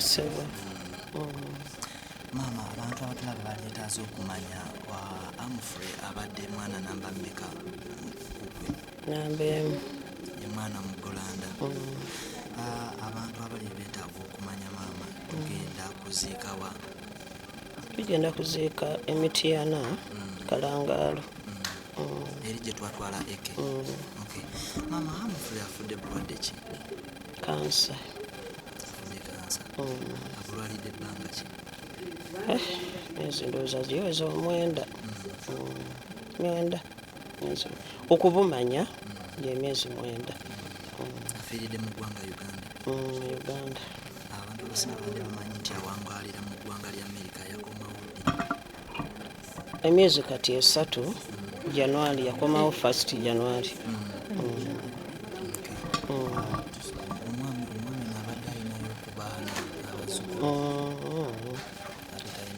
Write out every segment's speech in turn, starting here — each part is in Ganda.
ssebo. Maama, abantu abatulaba baleetaaza okumanya Humphrey abadde mwana namba mmeka kukwe? Namba emu. Ye mwana muggulanda. Abantu abali beetaaga okumanya maama, tugenda kuziika wa? Tugenda kuziika Emityana Kalangaalo. Eri gye twatwala eke. Okay. Maama, Humphrey afudde bulwadde ki? Kansa. Afudde kansa. Abulwalidde ebbanga ki? Ndowooza giweza 9. 9. Okubumanya gy'emyezi 9. Afiiridde mu ggwanga Uganda. Uganda. Abantu abasinga bandi bamanyi nti awangaalira mu ggwanga lya Amerika yakomawo ddi? Emyezi kati 3 January yakomawo 1st January. Omwami n'abadde alinayo ku baana abazzukulu.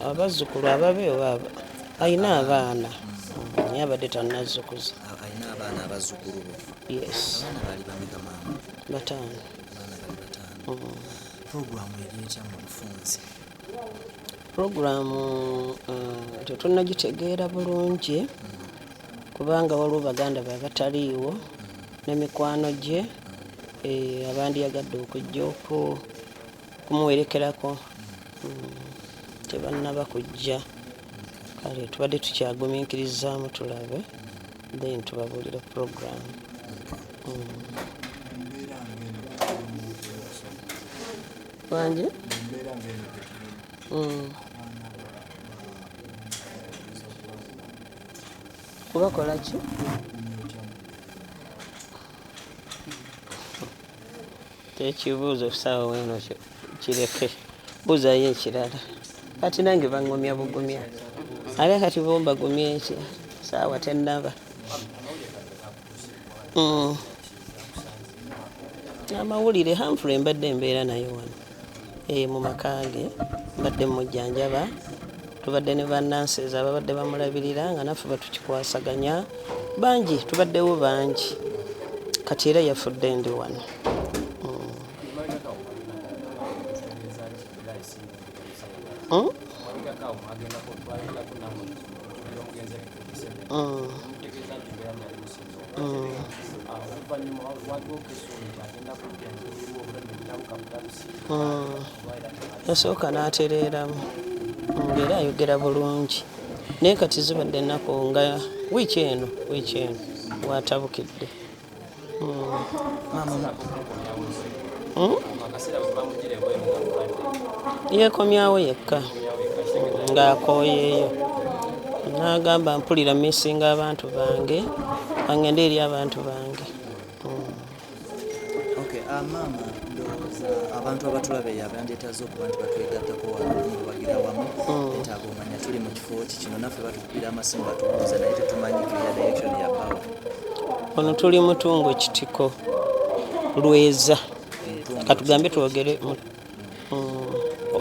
Abazzukulu ababe oba alina abaana naye abadde tannazzukuza. Alina abaana abazzukulu bo? Yes. Abaana baali bameka maama? 5. Abaana bali 5. Puroguramu eri etya mu bufunze? Puroguramu tetunnagitegeera bulungi kubanga waliwo baganda be abataliiwo ne mikwano gye abandiyagadde okujja okumuwerekerako tebannaba kujja. Kale tubadde tukyagumiikirizaamu tulabe then tubabuulira puroguramu. Wangi? Kubakola ki? Tekibuuzo kusaawa weno kireke. Buuzayo ekirala. Kati nange bangomya bugumya. Ale kati bombagumya eki saawa tennaba. Amawulire Humphrey mbadde mbeera naye wano mu maka ge mbadde mujjanjaba. Tubadde ne bannansi ababadde bamulabirira nga naffe batukikwasaganya bangi, tubaddewo bangi. Kati era yafudde ndi wano. Yasooka n'atereeramu ng'era ayogera bulungi naye kati zibadde ennaku nga wiiki eno waatabukidde. Yeekomyawo yekka ng'akooyeeyo n'agamba mpulira missinga abantu bange bangende eri abantu bange. Maama, ndowooza abantu abatulaba abandeetaaza okuba nti batwegattako wabagira wamu betaaga omanya tuli mu kifo ki kino naffe batukubira amasimu batubuuza naye tetumanyi clear direction ya power. Ono tuli Mutungo Kitiko Lweza katugambe twogere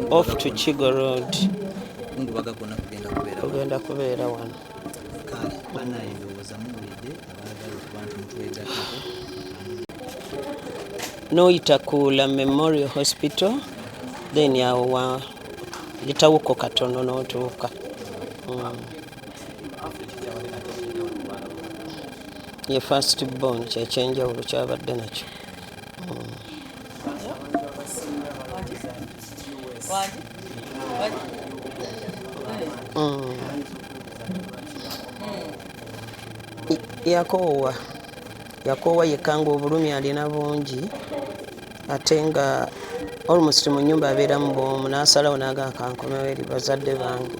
off to Kigo Road. Kungubaga kwonna kugenda kubeera wano. Kale banaye ndowooza muwulidde abaagala okuba nti mutwegattako. Noyita Kula Memorial Hospital then yawo litawuko katono n'otuuka. Ye first born kyekyenjawulo kyabadde nakyo. Yakoowa yekanga obulumi alina bungi ate nga almost mu nnyumba abeeramu bw'omu n'asalawo n'agaa kankomewo eri bazadde bange.